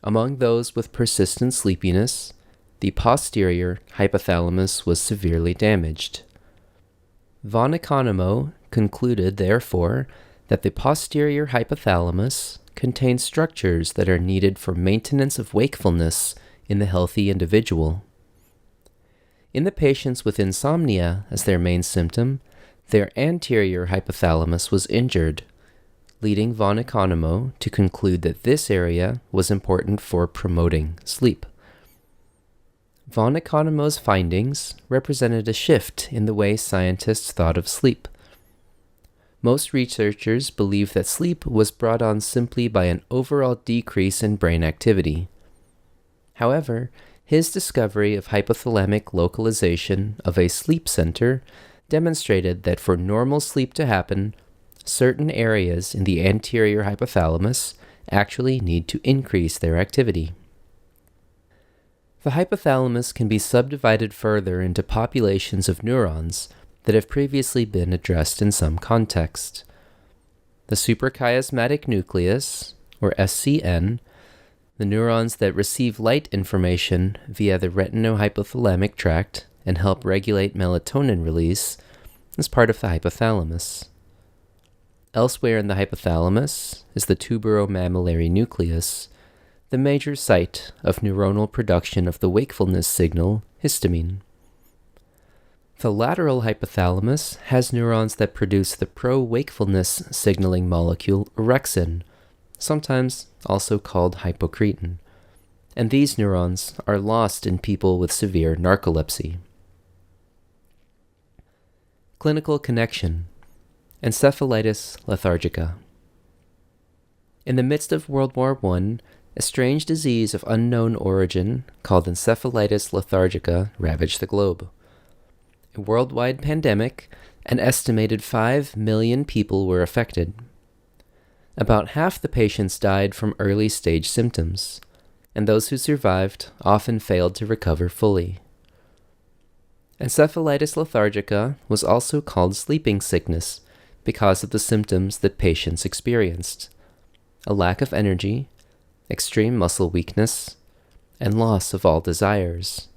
Among those with persistent sleepiness, the posterior hypothalamus was severely damaged. Von Economo concluded, therefore, that the posterior hypothalamus contain structures that are needed for maintenance of wakefulness in the healthy individual. In the patients with insomnia as their main symptom, their anterior hypothalamus was injured, leading von Economo to conclude that this area was important for promoting sleep. Von Economo's findings represented a shift in the way scientists thought of sleep. Most researchers believe that sleep was brought on simply by an overall decrease in brain activity. However, his discovery of hypothalamic localization of a sleep center demonstrated that for normal sleep to happen, certain areas in the anterior hypothalamus actually need to increase their activity. The hypothalamus can be subdivided further into populations of neurons that have previously been addressed in some context. The suprachiasmatic nucleus, or SCN, the neurons that receive light information via the retinohypothalamic tract and help regulate melatonin release, is part of the hypothalamus. Elsewhere in the hypothalamus is the tuberomammillary nucleus, the major site of neuronal production of the wakefulness signal histamine. The lateral hypothalamus has neurons that produce the pro-wakefulness signaling molecule orexin, sometimes also called hypocretin, and these neurons are lost in people with severe narcolepsy. Clinical connection: encephalitis lethargica. In the midst of World War I, a strange disease of unknown origin called encephalitis lethargica ravaged the globe. A worldwide pandemic, an estimated 5 million people were affected. About half the patients died from early-stage symptoms, and those who survived often failed to recover fully. Encephalitis lethargica was also called sleeping sickness because of the symptoms that patients experienced: a lack of energy, extreme muscle weakness, and loss of all desires.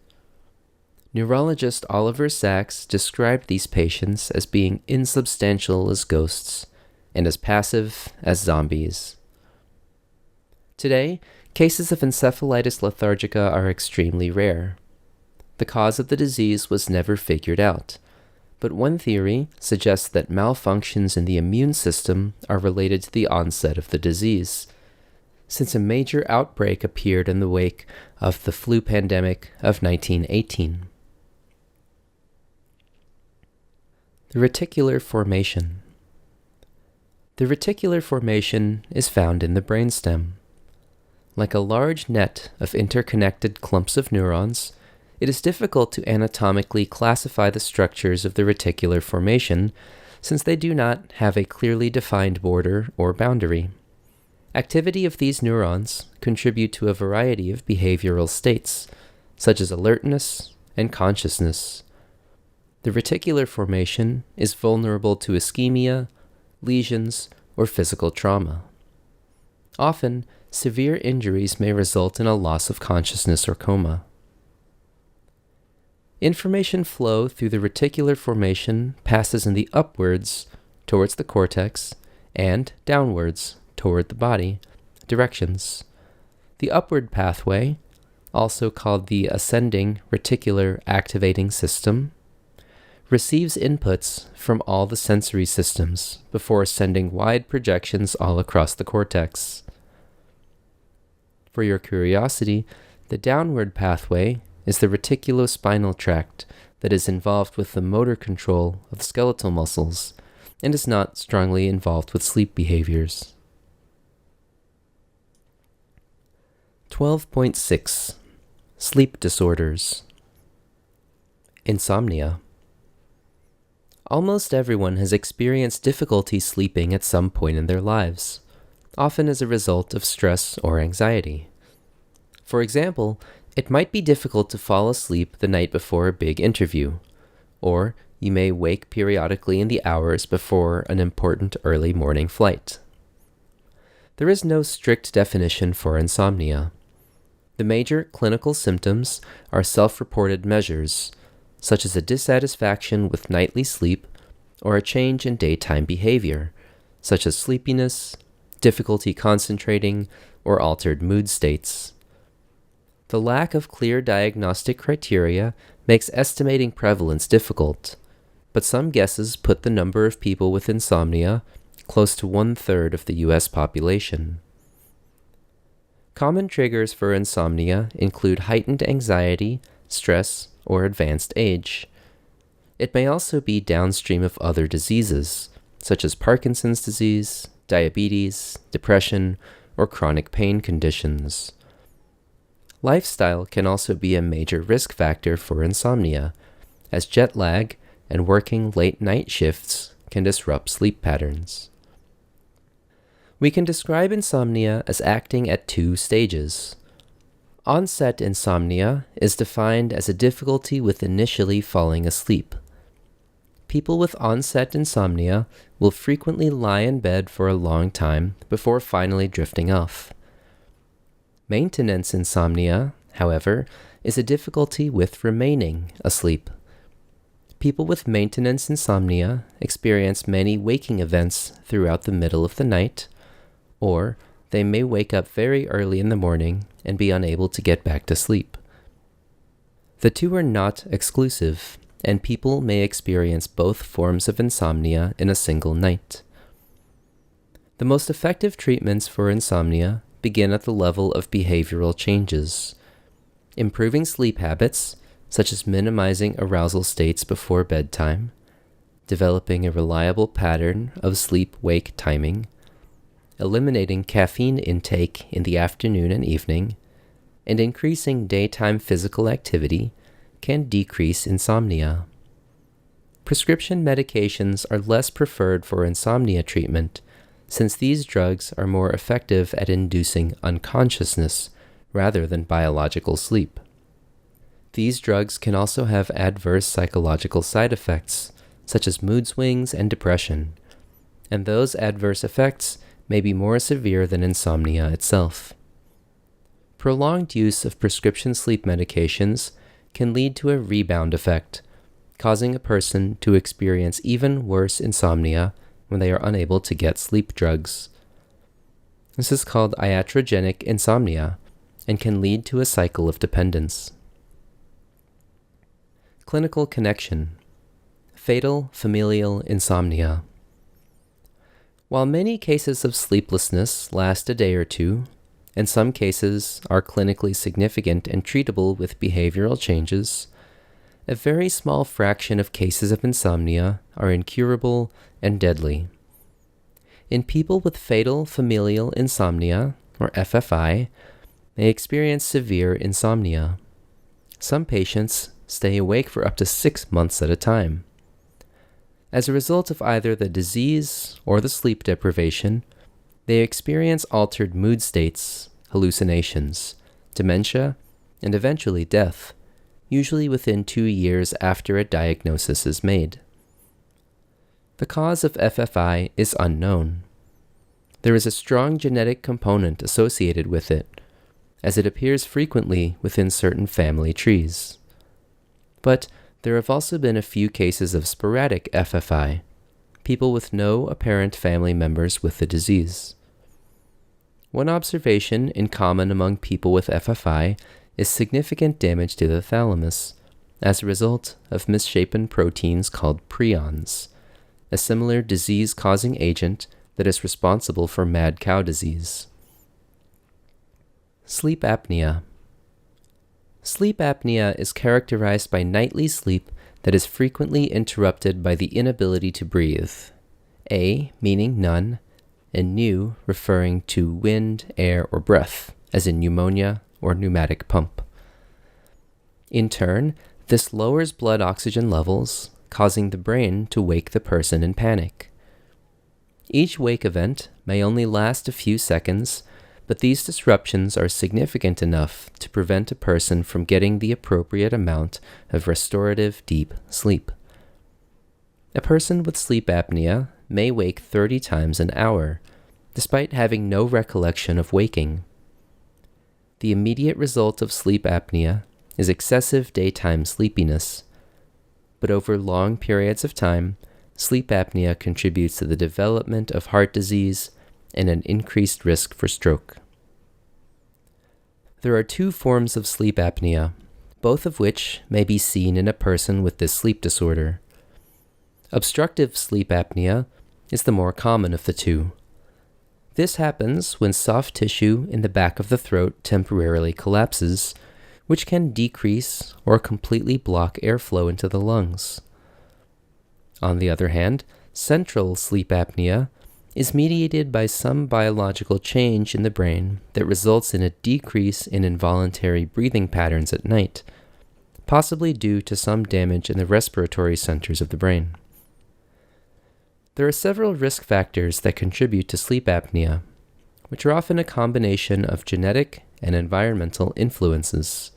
Neurologist Oliver Sacks described these patients as being insubstantial as ghosts and as passive as zombies. Today, cases of encephalitis lethargica are extremely rare. The cause of the disease was never figured out, but one theory suggests that malfunctions in the immune system are related to the onset of the disease, since a major outbreak appeared in the wake of the flu pandemic of 1918. The reticular formation. The reticular formation is found in the brainstem. Like a large net of interconnected clumps of neurons, it is difficult to anatomically classify the structures of the reticular formation, since they do not have a clearly defined border or boundary. Activity of these neurons contribute to a variety of behavioral states, such as alertness and consciousness. The reticular formation is vulnerable to ischemia, lesions, or physical trauma. Often, severe injuries may result in a loss of consciousness or coma. Information flow through the reticular formation passes in the upwards, towards the cortex, and downwards, toward the body, directions. The upward pathway, also called the ascending reticular activating system, receives inputs from all the sensory systems before sending wide projections all across the cortex. For your curiosity, the downward pathway is the reticulospinal tract that is involved with the motor control of skeletal muscles and is not strongly involved with sleep behaviors. 12.6 Sleep disorders. Insomnia. Almost everyone has experienced difficulty sleeping at some point in their lives, often as a result of stress or anxiety. For example, it might be difficult to fall asleep the night before a big interview, or you may wake periodically in the hours before an important early morning flight. There is no strict definition for insomnia. The major clinical symptoms are self-reported measures, such as a dissatisfaction with nightly sleep or a change in daytime behavior, such as sleepiness, difficulty concentrating, or altered mood states. The lack of clear diagnostic criteria makes estimating prevalence difficult, but some guesses put the number of people with insomnia close to 1/3 of the U.S. population. Common triggers for insomnia include heightened anxiety, stress, or advanced age. It may also be downstream of other diseases, such as Parkinson's disease, diabetes, depression, or chronic pain conditions. Lifestyle can also be a major risk factor for insomnia, as jet lag and working late night shifts can disrupt sleep patterns. We can describe insomnia as acting at two stages. Onset insomnia is defined as a difficulty with initially falling asleep. People with onset insomnia will frequently lie in bed for a long time before finally drifting off. Maintenance insomnia, however, is a difficulty with remaining asleep. People with maintenance insomnia experience many waking events throughout the middle of the night, or they may wake up very early in the morning and be unable to get back to sleep. The two are not exclusive, and people may experience both forms of insomnia in a single night. The most effective treatments for insomnia begin at the level of behavioral changes. Improving sleep habits, such as minimizing arousal states before bedtime, developing a reliable pattern of sleep-wake timing, eliminating caffeine intake in the afternoon and evening, and increasing daytime physical activity can decrease insomnia. Prescription medications are less preferred for insomnia treatment, since these drugs are more effective at inducing unconsciousness rather than biological sleep. These drugs can also have adverse psychological side effects, such as mood swings and depression, and those adverse effects may be more severe than insomnia itself. Prolonged use of prescription sleep medications can lead to a rebound effect, causing a person to experience even worse insomnia when they are unable to get sleep drugs. This is called iatrogenic insomnia and can lead to a cycle of dependence. Clinical connection: fatal familial insomnia. While many cases of sleeplessness last a day or two, and some cases are clinically significant and treatable with behavioral changes, a very small fraction of cases of insomnia are incurable and deadly. In people with fatal familial insomnia, or FFI, they experience severe insomnia. Some patients stay awake for up to 6 months at a time. As a result of either the disease or the sleep deprivation, they experience altered mood states, hallucinations, dementia, and eventually death, usually within 2 years after a diagnosis is made. The cause of FFI is unknown. There is a strong genetic component associated with it, as it appears frequently within certain family trees. But there have also been a few cases of sporadic FFI, people with no apparent family members with the disease. One observation in common among people with FFI is significant damage to the thalamus as a result of misshapen proteins called prions, a similar disease-causing agent that is responsible for mad cow disease. Sleep apnea. Sleep apnea is characterized by nightly sleep that is frequently interrupted by the inability to breathe, A meaning none, and pneu referring to wind, air, or breath, as in pneumonia or pneumatic pump. In turn, this lowers blood oxygen levels, causing the brain to wake the person in panic. Each wake event may only last a few seconds, but these disruptions are significant enough to prevent a person from getting the appropriate amount of restorative deep sleep. A person with sleep apnea may wake 30 times an hour, despite having no recollection of waking. The immediate result of sleep apnea is excessive daytime sleepiness, but over long periods of time, sleep apnea contributes to the development of heart disease and an increased risk for stroke. There are two forms of sleep apnea, both of which may be seen in a person with this sleep disorder. Obstructive sleep apnea is the more common of the two. This happens when soft tissue in the back of the throat temporarily collapses, which can decrease or completely block airflow into the lungs. On the other hand, central sleep apnea is mediated by some biological change in the brain that results in a decrease in involuntary breathing patterns at night, possibly due to some damage in the respiratory centers of the brain. There are several risk factors that contribute to sleep apnea, which are often a combination of genetic and environmental influences.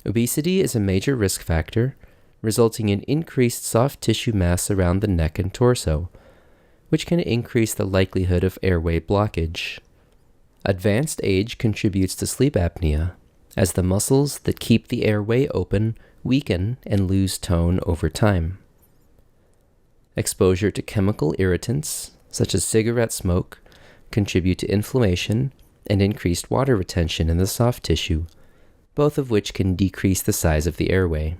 Obesity is a major risk factor, resulting in increased soft tissue mass around the neck and torso, which can increase the likelihood of airway blockage. Advanced age contributes to sleep apnea, as the muscles that keep the airway open weaken and lose tone over time. Exposure to chemical irritants, such as cigarette smoke, contribute to inflammation and increased water retention in the soft tissue, both of which can decrease the size of the airway.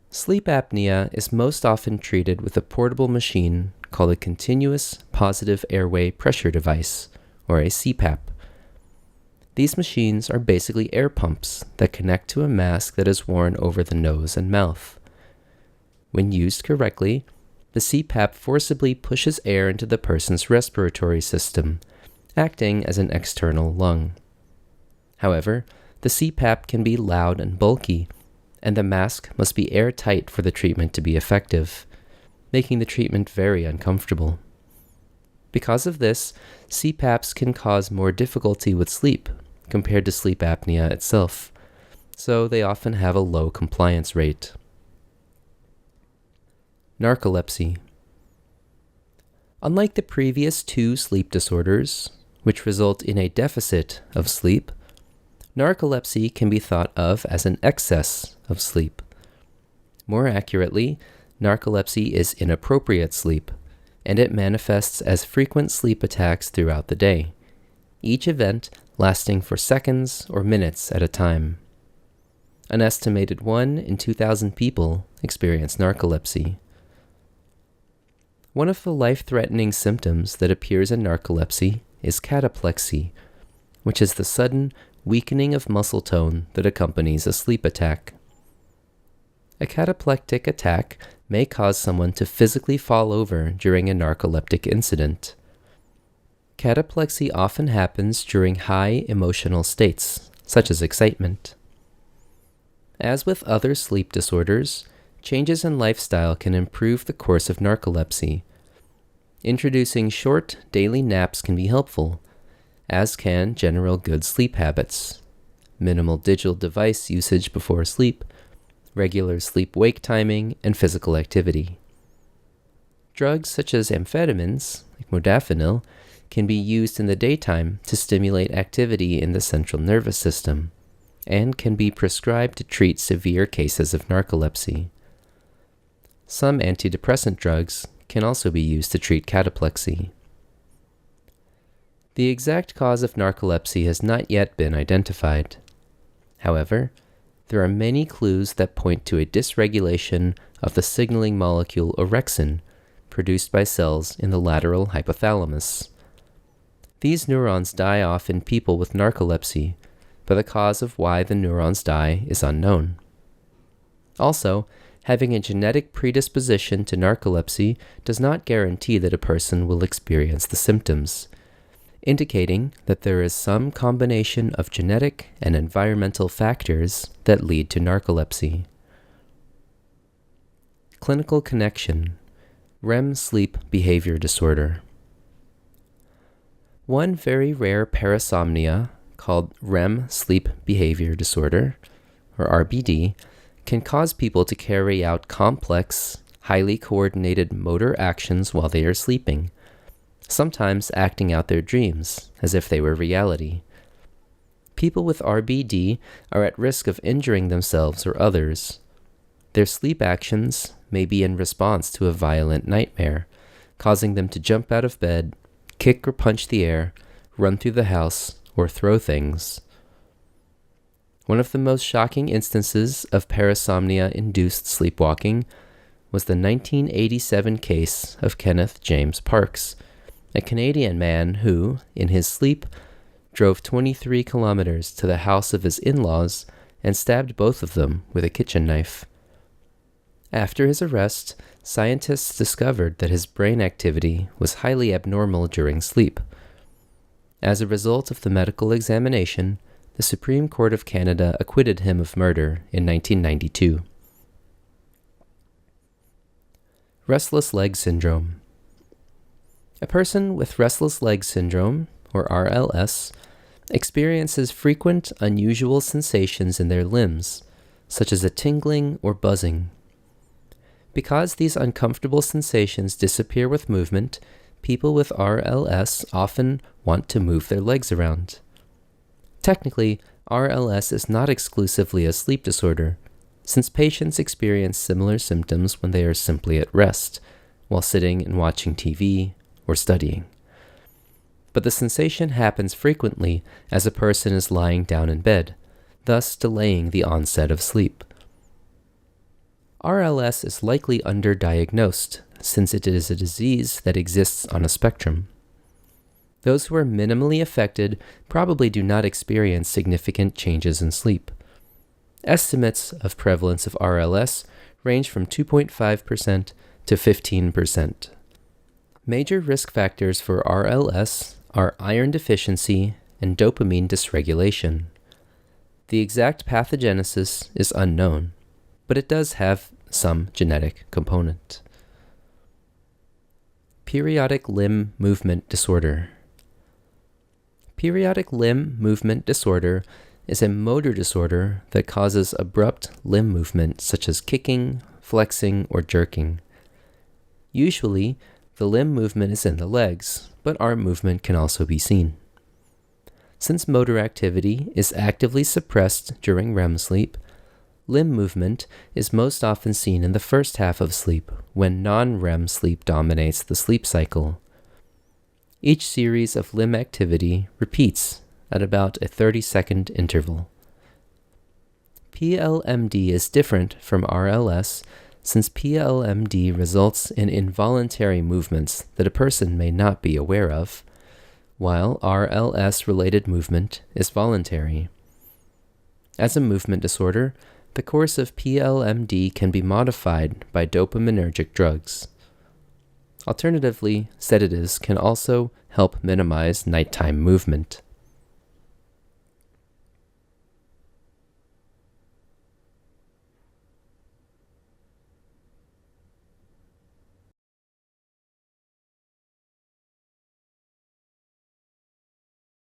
Sleep apnea is most often treated with a portable machine called a continuous positive airway pressure device, or a CPAP. These machines are basically air pumps that connect to a mask that is worn over the nose and mouth. When used correctly, the CPAP forcibly pushes air into the person's respiratory system, acting as an external lung. However, the CPAP can be loud and bulky, and the mask must be airtight for the treatment to be effective, making the treatment very uncomfortable. Because of this, CPAPs can cause more difficulty with sleep compared to sleep apnea itself, so they often have a low compliance rate. Narcolepsy. Unlike the previous two sleep disorders, which result in a deficit of sleep, narcolepsy can be thought of as an excess of sleep. More accurately, narcolepsy is inappropriate sleep, and it manifests as frequent sleep attacks throughout the day, each event lasting for seconds or minutes at a time. An estimated 1 in 2,000 people experience narcolepsy. One of the life-threatening symptoms that appears in narcolepsy is cataplexy, which is the sudden weakening of muscle tone that accompanies a sleep attack. A cataplectic attack may cause someone to physically fall over during a narcoleptic incident. Cataplexy often happens during high emotional states, such as excitement. As with other sleep disorders, changes in lifestyle can improve the course of narcolepsy. Introducing short daily naps can be helpful, as can general good sleep habits, minimal digital device usage before sleep, regular sleep-wake timing, and physical activity. Drugs such as amphetamines, like modafinil, can be used in the daytime to stimulate activity in the central nervous system, and can be prescribed to treat severe cases of narcolepsy. Some antidepressant drugs can also be used to treat cataplexy. The exact cause of narcolepsy has not yet been identified. However, there are many clues that point to a dysregulation of the signaling molecule orexin, produced by cells in the lateral hypothalamus. These neurons die off in people with narcolepsy, but the cause of why the neurons die is unknown. Also, having a genetic predisposition to narcolepsy does not guarantee that a person will experience the symptoms, indicating that there is some combination of genetic and environmental factors that lead to narcolepsy. Clinical connection: REM sleep behavior disorder. One very rare parasomnia, called REM sleep behavior disorder, or RBD, can cause people to carry out complex, highly coordinated motor actions while they are sleeping, sometimes acting out their dreams as if they were reality. People with RBD are at risk of injuring themselves or others. Their sleep actions may be in response to a violent nightmare, causing them to jump out of bed, kick or punch the air, run through the house, or throw things. One of the most shocking instances of parasomnia-induced sleepwalking was the 1987 case of Kenneth James Parks, a Canadian man who, in his sleep, drove 23 kilometers to the house of his in-laws and stabbed both of them with a kitchen knife. After his arrest, scientists discovered that his brain activity was highly abnormal during sleep. As a result of the medical examination, the Supreme Court of Canada acquitted him of murder in 1992. Restless leg syndrome. A person with restless leg syndrome, or RLS, experiences frequent, unusual sensations in their limbs, such as a tingling or buzzing. Because these uncomfortable sensations disappear with movement, people with RLS often want to move their legs around. Technically, RLS is not exclusively a sleep disorder, since patients experience similar symptoms when they are simply at rest, while sitting and watching TV or studying. But the sensation happens frequently as a person is lying down in bed, thus delaying the onset of sleep. RLS is likely underdiagnosed, since it is a disease that exists on a spectrum. Those who are minimally affected probably do not experience significant changes in sleep. Estimates of prevalence of RLS range from 2.5% to 15%. Major risk factors for RLS are iron deficiency and dopamine dysregulation. The exact pathogenesis is unknown, but it does have some genetic component. Periodic limb movement disorder. Periodic limb movement disorder is a motor disorder that causes abrupt limb movement such as kicking, flexing, or jerking. Usually, the limb movement is in the legs, but arm movement can also be seen. Since motor activity is actively suppressed during REM sleep, limb movement is most often seen in the first half of sleep, when non-REM sleep dominates the sleep cycle. Each series of limb activity repeats at about a 30-second interval. PLMD is different from RLS since PLMD results in involuntary movements that a person may not be aware of, while RLS-related movement is voluntary. As a movement disorder, the course of PLMD can be modified by dopaminergic drugs. Alternatively, sedatives can also help minimize nighttime movement.